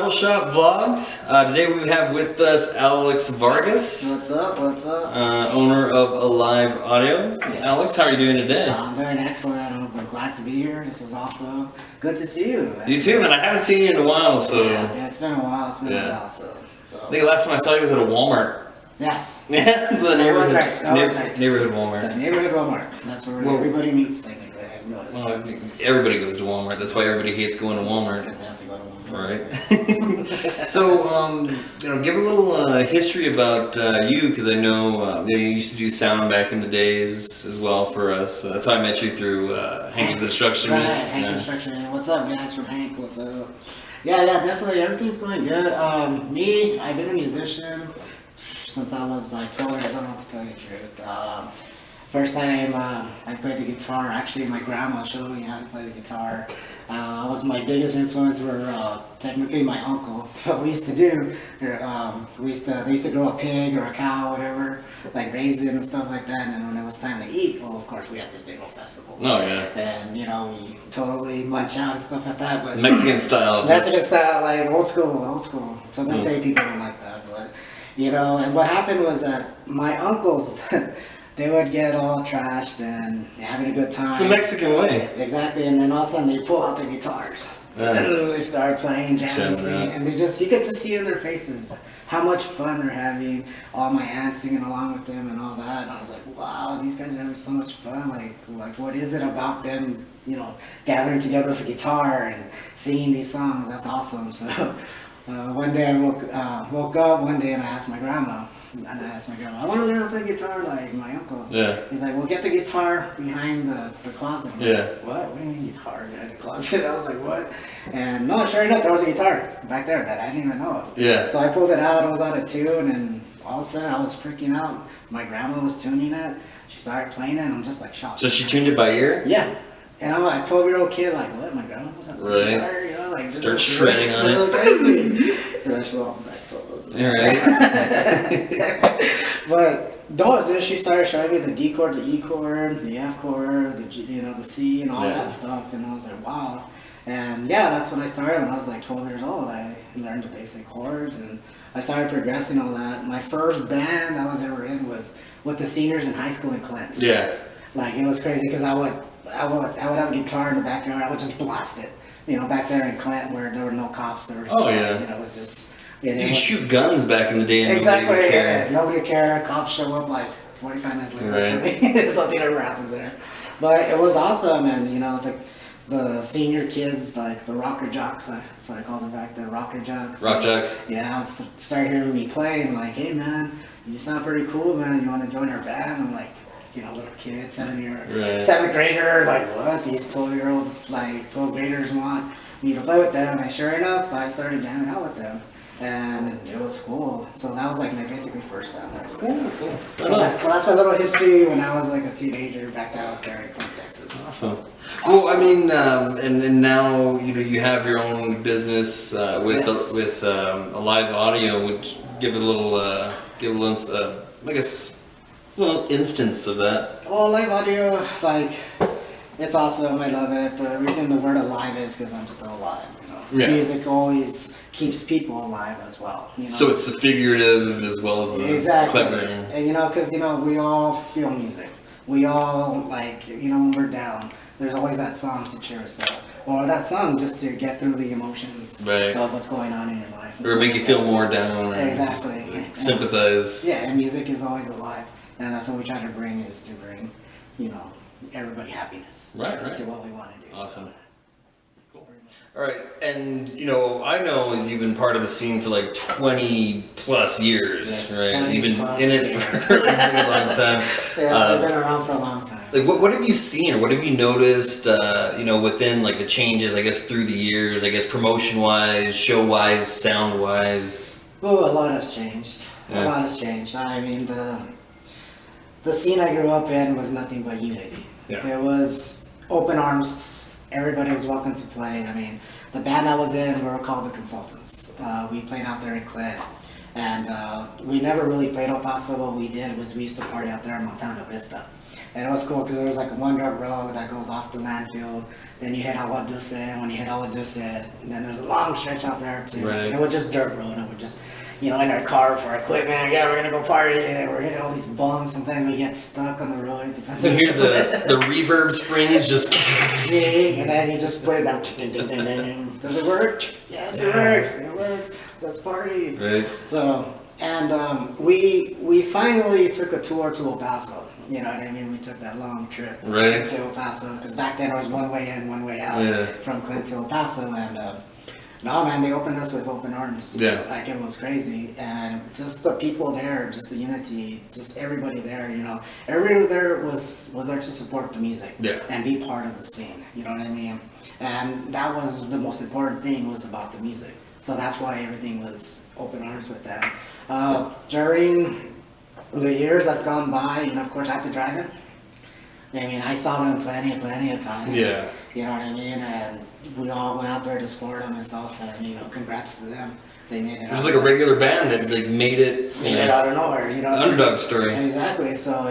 Barber Shop Vlogs. Today we have with us Alex Vargas. What's up? What's up? Owner of Alive Audio. Yes. Alex, how are you doing today? I'm doing excellent. I'm glad to be here. This is also good to see you. You too, man. I haven't seen you in a while, so. Yeah, it's been a while. It's been a while. So. I think the last time I saw you was at a Walmart. Yes. Yeah, the neighborhood, right. Neighborhood Walmart. The neighborhood Walmart. That's where everybody meets, technically. I've noticed. Well, everybody goes to Walmart. That's why everybody hates going to Walmart. Because they have to go to Walmart. Right. So, give a little history about you, because I know you used to do sound back in the days as well for us. That's how I met you through Hank the Destructionist. Right, Hank the Destructionist. What's up, guys from Hank? What's up? Yeah, definitely. Everything's going good. I've been a musician since I was like 12 years old, to tell you the truth. First time I played the guitar, actually my grandma showed me how to play the guitar. My biggest influence were technically my uncles. What we used to do, they used to grow a pig or a cow, whatever, like raise it and stuff like that. And then when it was time to eat, well, of course we had this big old festival. Oh yeah. And we totally munch out and stuff like that. But Mexican style. Mexican style, like old school. To this day, people don't like that. But and what happened was that my uncles. They would get all trashed and having a good time. It's the Mexican way. Exactly, and then all of a sudden they pull out their guitars. And they start playing, jamming, singing, and you get to see in their faces how much fun they're having. All my aunts singing along with them and all that. And I was like, wow, these guys are having so much fun. Like what is it about them, gathering together for guitar and singing these songs? That's awesome. So one day I woke up one day and I asked my grandma. I want to learn to play guitar like my uncle. Yeah. He's like, well, get the guitar behind the closet. I'm yeah. Like, what do you mean guitar behind the closet? I was like, what? And no, sure enough, there was a guitar back there that I didn't even know of. Yeah. So I pulled it out, it was out of tune, and all of a sudden I was freaking out. My grandma was tuning it. She started playing it, and I'm just like shocked. So she tuned it by ear? Yeah. And I'm like a 12-year-old kid, like, what? My grandma was on the guitar, like start shredding on it. This is crazy. Eventually, all back solos. But she started showing me the D chord, the E chord, the F chord, the G, the C, and all that stuff, and I was like, wow. And that's when I started. When I was like 12 years old, I learned the basic chords, and I started progressing all that. My first band I was ever in was with the seniors in high school in Clint. Yeah. Like it was crazy because I would have a guitar in the backyard. I would just blast it. Back there in Clint where there were no cops. There was it was just. You could shoot guns back in the day and exactly, nobody would care. Yeah, nobody would care. Cops show up like 45 minutes later or Right. something. Something ever happens there. But it was awesome, and the senior kids, like the rocker jocks, that's what I called them back then, rocker jocks. Rock jocks? Yeah, start hearing me play and like, hey man, you sound pretty cool, man. You want to join our band? I'm like, little kid, 7th grader, like what? These 12-year-olds, like 12 graders want me to play with them. And sure enough, I started jamming out with them. And it was cool. So that was like my basically first band that I started. Cool. So that's my little history when I was like a teenager back out there in Clint, Texas. Awesome. Well, I mean, and now you have your own business with Alive Audio. Would you give a little I guess a little instance of that? Well, Alive Audio, it's awesome. I love it. The reason the word alive is because I'm still alive. Yeah. Music always keeps people alive as well. So it's figurative as well as clever. And because we all feel music. We all when we're down, there's always that song to cheer us up, or that song just to get through the emotions of what's going on in your life, or make you feel more down. Or exactly. Sympathize. Yeah, and music is always alive, and that's what we try to bring everybody happiness. Right. To what we want to do. Awesome. So. All right, and I know you've been part of the scene for like 20 plus years, yes, right? You've been in it for a long time. Yeah, I've been around for a long time. What have you seen, or what have you noticed, within like the changes, I guess, through the years, I guess, promotion-wise, show-wise, sound-wise? Oh, a lot has changed. Yeah. A lot has changed. I mean, the scene I grew up in was nothing but unity. Yeah. It was open arms. Everybody was welcome to play. I mean, the band I was in, we were called the Consultants. We played out there in Clint. And we never really played El Paso. What we did was we used to party out there in Montana Vista. And it was cool because there was like one dirt road that goes off the landfill. Then you hit Agua Dulce, and when you hit Agua Dulce, then there's a long stretch out there too. Right. It was just dirt road, and we just, in our car for equipment. Yeah, we're gonna go party, and we're hitting all these bumps. Sometimes we get stuck on the road. It depends. So hear the reverb springs just. And then you just put it down. Does it work? Yes, it works. It works. Let's party. Right. So, and we finally took a tour to El Paso. You know what I mean? We took that long trip Right. to El Paso because back then it was one way in, one way out from Clint to El Paso, and no man, they opened us with open arms. Yeah. Like it was crazy, and just the people there, just the unity, just everybody there. Everybody there was there to support the music and be part of the scene. You know what I mean? And that was the most important thing, was about the music. So that's why everything was open arms with that. During the years that have gone by, of course, after Dragon, I mean, I saw them plenty of times. Yeah. You know what I mean? And we all went out there to support them and stuff, and, congrats to them. They made it. It was like a regular band that like made it. Made it out of nowhere, Underdog story. Exactly. So,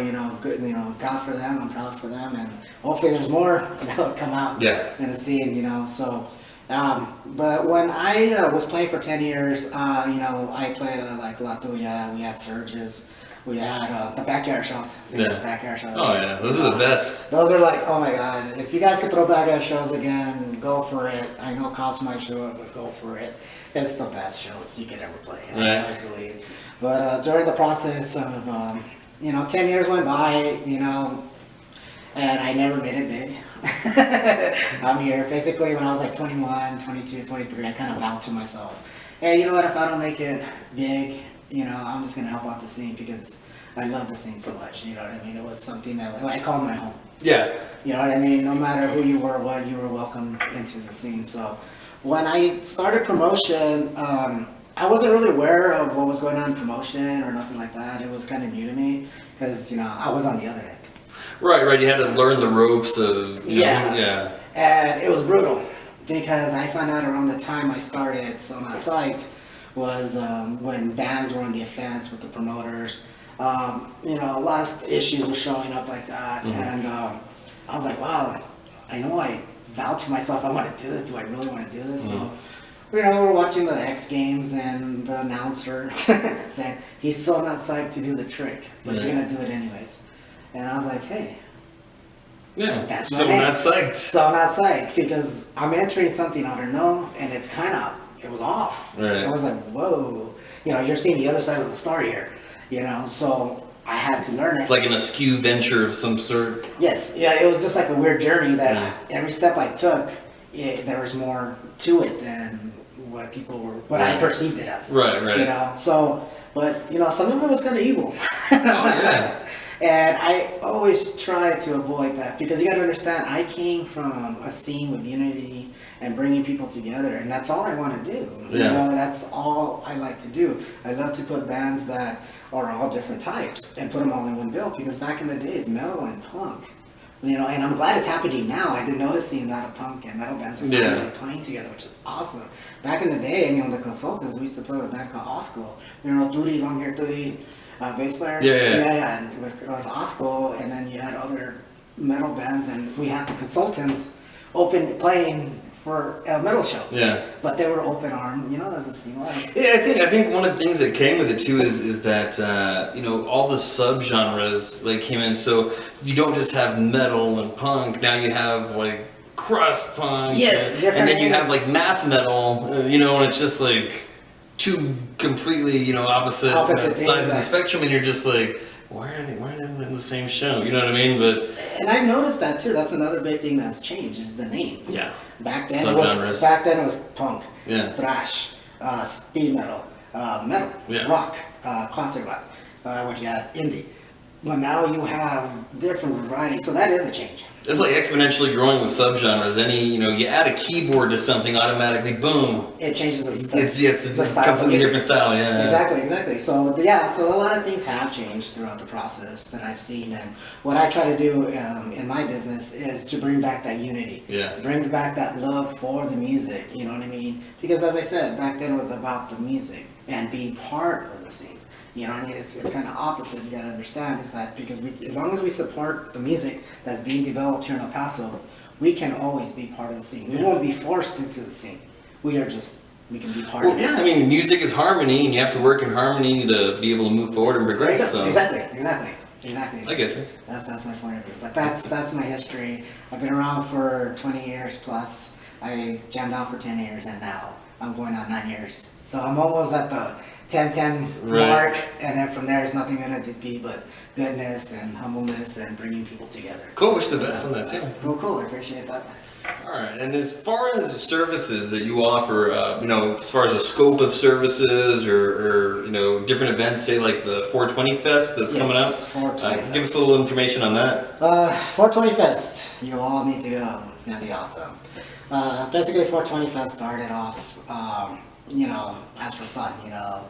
good, proud for them. I'm proud for them, and hopefully there's more that would come out in the scene, so. But when I was playing for 10 years, I played like La Tuya, we had Surges, we had the backyard shows, famous backyard shows. Oh yeah, those are the best. Those are like, oh my god, if you guys could throw backyard shows again, go for it. I know cops might show up, but go for it. It's the best shows you could ever play, I believe. But during the process of, 10 years went by, and I never made it big. I'm here. Basically, when I was like 21, 22, 23, I kind of vowed to myself, hey, you know what, if I don't make it big, I'm just going to help out the scene because I love the scene so much, you know what I mean? It was something that I called my home. Yeah. You know what I mean? No matter who you were, what, you were welcome into the scene. So when I started promotion, I wasn't really aware of what was going on in promotion or nothing like that. It was kind of new to me because, I was on the other end. Right. You had to learn the ropes of. Yeah. And it was brutal because I found out around the time I started on that site was when bands were on the offense with the promoters. A lot of issues were showing up like that, and I was like, wow, I know I vowed to myself I want to do this. Do I really want to do this? So, we're watching the X Games, and the announcer said he's so not psyched to do the trick, but he's gonna do it anyways. And I was like, hey. Yeah, that's so not psyched. So not psyched, because I'm entering something I don't know, and it was off. Right. I was like, whoa. You're seeing the other side of the story here. So I had to learn it. Like an askew venture of some sort. Yes, yeah, it was just like a weird journey that every step I took, there was more to it than what I perceived it as. Right. But some of it was kind of evil. Oh, yeah. And I always try to avoid that because you got to understand, I came from a scene with unity and bringing people together, and that's all I want to do. Yeah. That's all I like to do. I love to put bands that are all different types and put them all in one bill, because back in the days, metal and punk, and I'm glad it's happening now. I've been noticing that punk and metal bands are finally playing together, which is awesome. Back in the day, the Consultants, we used to play with a band called Osco. Turi, long hair Turi. Bass player. Yeah. And with Osco, and then you had other metal bands, and we had the Consultants playing for a metal show. Yeah. But they were open armed, as the scene was. Yeah, I think one of the things that came with it too is that all the subgenres like came in. So you don't just have metal and punk. Now you have like crust punk. Yes. And then you have like math metal. And it's just like two completely, opposite sides of the spectrum, and you're just like, why are they in the same show? You know what I mean? And I've noticed that too. That's another big thing that's changed, is the names. Yeah. Back then it was punk, thrash, speed metal, rock, classic rock. What you had, indie. But now you have different varieties, so that is a change. It's like exponentially growing with subgenres. You add a keyboard to something, automatically, boom. It changes it's the style. Completely different style, yeah. Exactly. So a lot of things have changed throughout the process that I've seen, and what I try to do in my business is to bring back that unity. Yeah. Bring back that love for the music, you know what I mean? Because as I said, back then it was about the music. and being part of the scene. You know, I mean, it's kind of opposite. You gotta understand is that because as long as we support the music that's being developed here in El Paso, we can always be part of the scene. We won't be forced into the scene. We can be part of it. Yeah, I mean, music is harmony, and you have to work in harmony to be able to move forward and progress. So. Exactly. I get you. That's my point of view. But that's my history. I've been around for 20 years plus. I jammed out for 10 years, and now I'm going on 9 years. So I'm almost at the 10-10 mark, and then from there, it's nothing gonna be but goodness and humbleness and bringing people together. Cool. Wish the best on that too. Cool. I appreciate that. All right, and as far as the services that you offer, as far as the scope of services or different events, say like the 420 Fest that's coming up, 420 give us a little information on that. 420 Fest, you all need to go. It's gonna be awesome. Basically, 420 Fest started off, as for fun.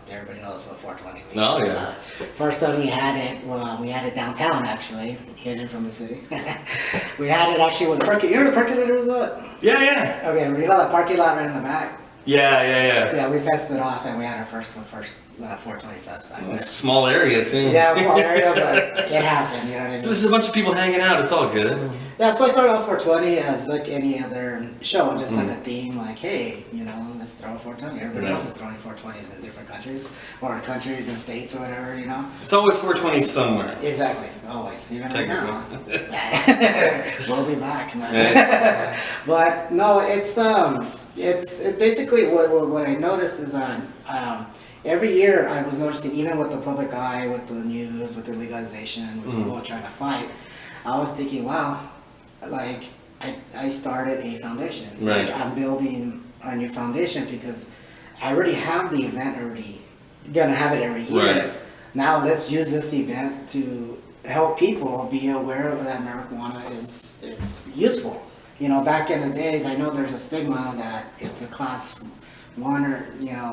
Everybody knows what 420 means. Oh yeah. First time we had it downtown actually, hidden from the city. We had it actually with the parking. You know where the parking lot was at? Yeah. Okay, you know that parking lot right in the back? Yeah. Yeah, we fested off and we had our first 420 Fest back there. Small area too. Yeah, small area, but it happened, you know what I mean? So there's a bunch of people hanging out, it's all good. Yeah, so I started off 420 as like any other show, just like a theme, like, hey, let's throw a 420. Everybody else is throwing 420s in different countries, or countries and states or whatever, It's always 420 somewhere. Exactly, always, even right now. We'll be back. Right. But no, it's basically what I noticed is that every year I was noticing, even with the public eye, with the news, with the legalization, with people trying to fight, I was thinking, wow, like I started a foundation. Right. Like I'm building a new foundation because I already have the event already, gonna have it every year. Right. Now let's use this event to help people be aware that marijuana is useful. Back in the days, I know there's a stigma that it's a class 1 or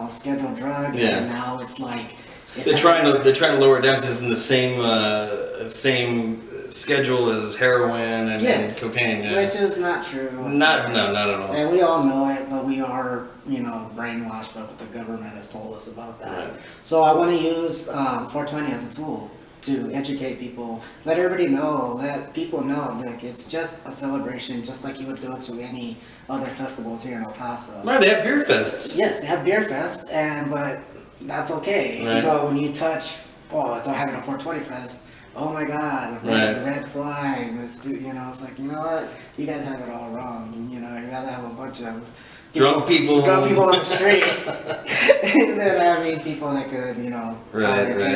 scheduled drug, and now it's like they're trying to lower it down because it's in the same schedule as heroin and cocaine. Yeah. Which is not true. Not at all. And we all know it, but we are brainwashed by what the government has told us about that. Right. So I want to use 420 as a tool to educate people, let everybody know, let people know, like it's just a celebration, just like you would go to any other festivals here in El Paso. Right, they have beer fests. Yes, they have beer fests, but that's okay. Right. But when you touch, it's all having a 420 fest. Oh my God, red flag. Let's do. It's like, you know what? You guys have it all wrong. You'd rather have a bunch of drunk people on the street than having people that could,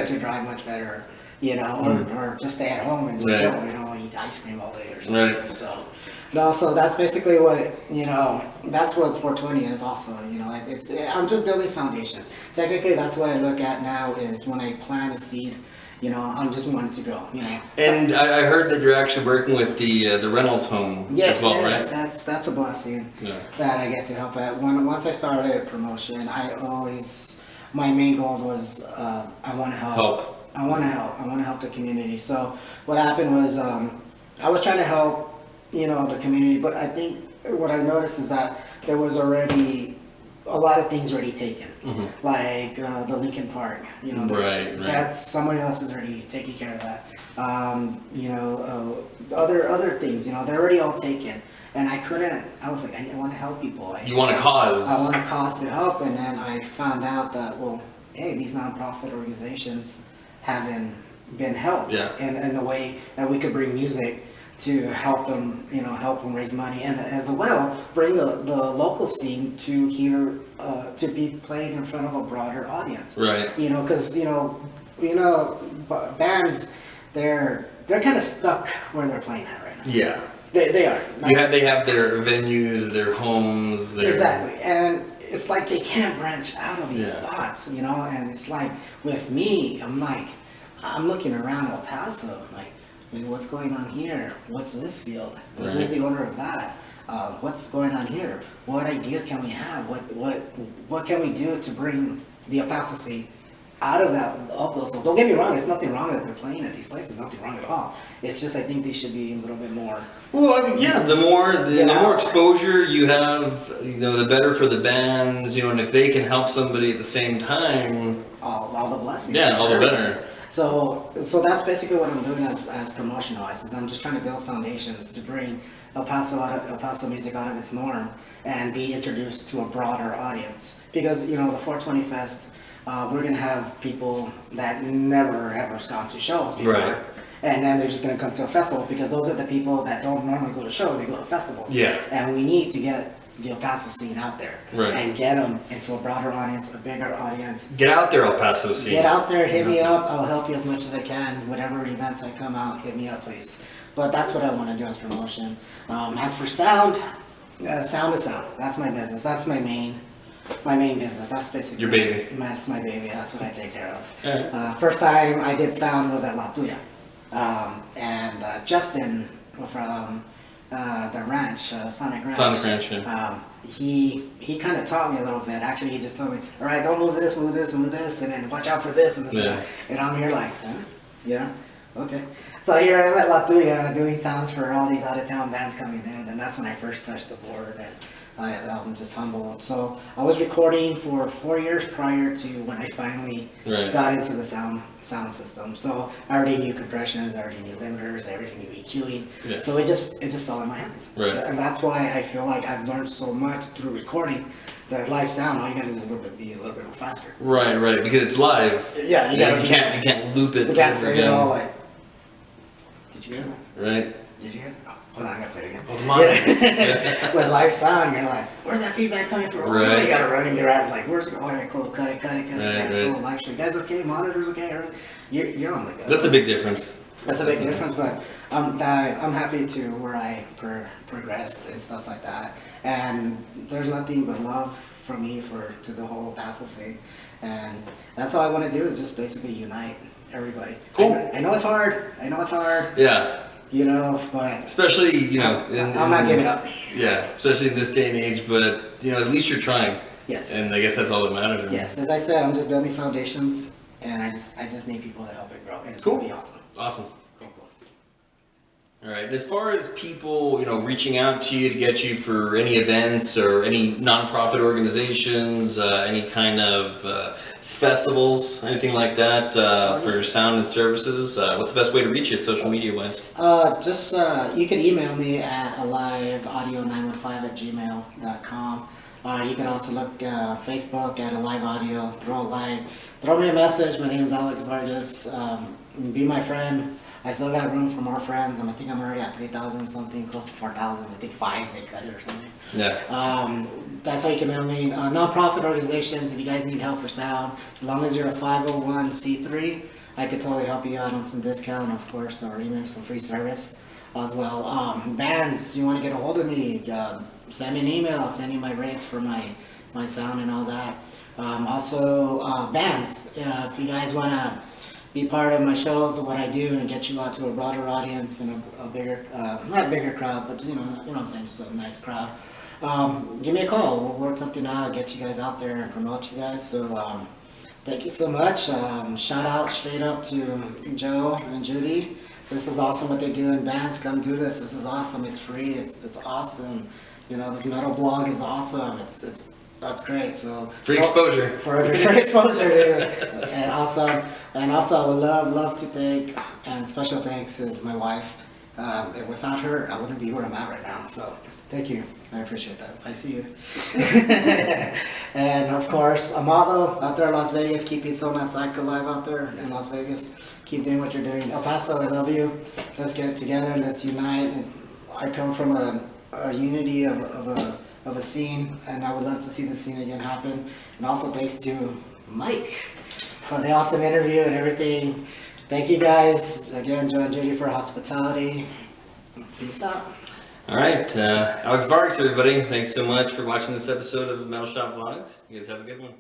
to drive much better. Or just stay at home and just chill, eat ice cream all day or something. Right. So that's basically what that's what 420 is also. I'm just building foundations. Technically, that's what I look at now is when I plant a seed. I'm just wanting to grow. And I heard that you're actually working with the Reynolds home as well, right? That's a blessing that I get to help at. Once I started promotion, my main goal was I want to help. I want to help the community. So what happened was I was trying to help, the community, but I think what I noticed is that there was already a lot of things already taken, like the Lincoln Park. Right. That's somebody else is already taking care of that. Other things, they're already all taken. And I was like, I want to help people. You want a cause. I want a cause to help, and then I found out that, hey, these nonprofit organizations haven't been helped in a way that we could bring music to help them, help them raise money, and as well bring the local scene to hear, to be played in front of a broader audience. Right. Because bands, they're kind of stuck where they're playing at right now. Yeah. They are. They have their venues, their homes. Exactly, and it's like they can't branch out of these spots, and it's like with me, I'm looking around El Paso, like, what's going on here? What's this field? Right. Who's the owner of that? What's going on here? What ideas can we have? What can we do to bring the El Paso scene out of those. So don't get me wrong, it's nothing wrong that they're playing at these places, nothing wrong at all. It's just I think they should be a little bit more. Well, I mean, yeah, the more exposure you have, the better for the bands, and if they can help somebody at the same time, all the blessings. Yeah, all the better. So that's basically what I'm doing as promotion wise, is I'm just trying to build foundations to bring El Paso music out of its norm and be introduced to a broader audience. Because the 420 Fest, we're gonna have people that never ever gone to shows before. Right. And then they're just going to come to a festival, because those are the people that don't normally go to shows, they go to festivals. Yeah. And we need to get the El Paso scene out there. Right. And get them into a broader audience, a bigger audience. Get out there, El Paso scene. Get out there, hit me up, I'll help you as much as I can. Whatever events I come out, hit me up, please. But that's what I want to do as promotion. As for sound, sound is sound. That's my business. That's my main business. That's basically your baby. That's my baby. That's what I take care of. Yeah. First time I did sound was at La Tuya. And Justin from the ranch, Sonic Ranch. Yeah. He kind of taught me a little bit. Actually, he just told me, all right, don't move this, move this, move this, and then watch out for this and this. Yeah. And I'm here like, huh? Yeah, okay. So here I am at La Tuya doing sounds for all these out-of-town bands coming in, and that's when I first touched the board, and I'm just humbled. So I was recording for 4 years prior to when I finally got into the sound system. So I already knew compressions, I already knew limiters, I already knew EQing. Yeah. So it just fell in my hands. Right. And that's why I feel like I've learned so much through recording. The live sound, all you gotta do is be a little bit more faster. Right, because it's live. Yeah, you can't loop it. You can't say it all like. Did you hear that? Right. Did you hear that? Hold on, I gotta play it again. Oh, come on. With live sound, you're like, where's that feedback coming from? Right. You gotta run and get around, like, where's it? All right, cool, cut it. Right. Cool, live stream. You guys okay? Monitors okay? Everything? You're on the go. That's a big difference. That's a big difference, but I'm happy to where I progressed and stuff like that. And there's nothing but love from me to the whole Paso scene. And that's all I want to do is just basically unite everybody. Cool. I know it's hard. Yeah. But especially, I'm not giving up. Yeah, especially in this day and age, but, at least you're trying. Yes. And I guess that's all that matters. Yes, as I said, I'm just building foundations, and I just need people to help it grow, and it's going to be awesome. Awesome. Cool. All right, as far as people, reaching out to you to get you for any events or any nonprofit organizations, any kind of festivals, anything like that, for your sound and services, what's the best way to reach you social media wise? You can email me at aliveaudio915@gmail.com. You can also look Facebook at Alive Audio. Throw me a message. My name is Alex Vargas. Be my friend. I still got room for more friends. I think I'm already at 3,000 something, close to 4,000. I think 5 they cut it or something. Yeah. That's how you can mail me. Non-profit organizations, if you guys need help for sound, as long as you're a 501c3, I could totally help you out on some discount, of course, or even some free service as well. Bands, you want to get a hold of me, send me an email, send you my rates for my sound and all that. Also, bands, if you guys want to be part of my shows or what I do and get you out to a broader audience and a bigger, not a bigger crowd, but you know what I'm saying, just a nice crowd. Give me a call. We'll work something out, get you guys out there and promote you guys. So thank you so much. Shout out straight up to Joe and Judy. This is awesome what they do in bands. Come do this. This is awesome. It's free. It's awesome. This metal blog is awesome. That's great. So free exposure. For free exposure, and also I would love to thank, and special thanks is my wife. Without her, I wouldn't be where I'm at right now. So thank you. I appreciate that. I see you. And of course, Amado out there in Las Vegas. Keep it so not psycho alive out there in Las Vegas. Keep doing what you're doing. El Paso, I love you. Let's get together. Let's unite. And I come from a unity of a scene, and I would love to see this scene again happen. And also thanks to Mike for the awesome interview and everything. Thank you guys again, Joe and Judy, for hospitality. Peace out. All right, Alex Vargas, everybody. Thanks so much for watching this episode of Metal Shop Vlogs. You guys have a good one.